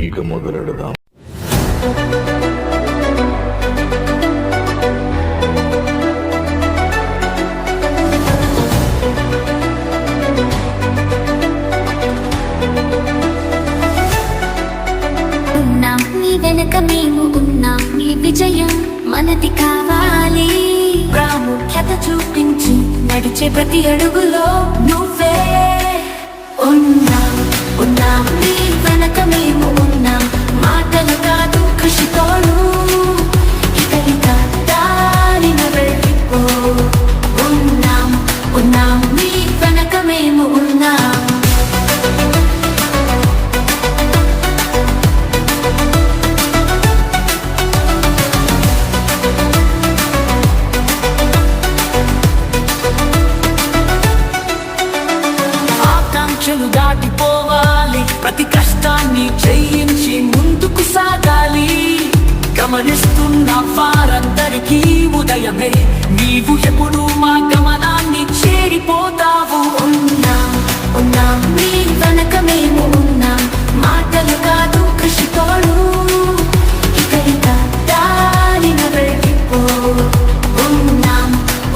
ఇక మొదలెడదాం. నీ వెనక మేము ఉన్నాం, నీ విజయం మనది కావాలి. ప్రాముఖ్యత చూపించి నడిచే ప్రతి అడుగులో నువ్వే ఉన్నాం. నీ వెనక మేము ఉన్నాం, మాటలు కాదు కృషితోను. ఇక దారిన వెళ్ళిపో. ఉన్నాం నీ వెనక మేము ఉన్నాం. దాటిపోవాలి, ప్రతి కష్టాన్ని జయించి ముందుకు సాగాలి. గమనిస్తున్న వారందరికీ ఉదయమే, నీవు ఎప్పుడు మా గమనాన్ని చేరిపోతావు. ఉన్నాం నీ వెనక మేము ఉన్నాం, మాటలు కాదు కృషితోడు. ఇక దారిన వెళ్ళిపో.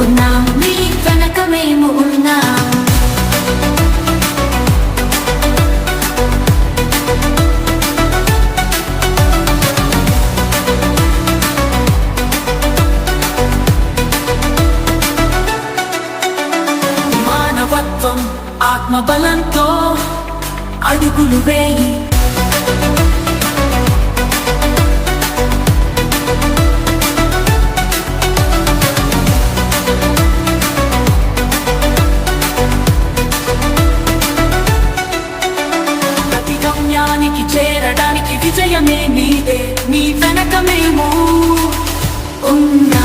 ఉన్నాం నీ వెనక మేము ఉన్నాం. ఆత్మబలంతో అడుగులు వేయి. ప్రతి గమ్యానికి చేరడానికి విజయమే నీదే, నీ వెనక మేము ఉన్నాం.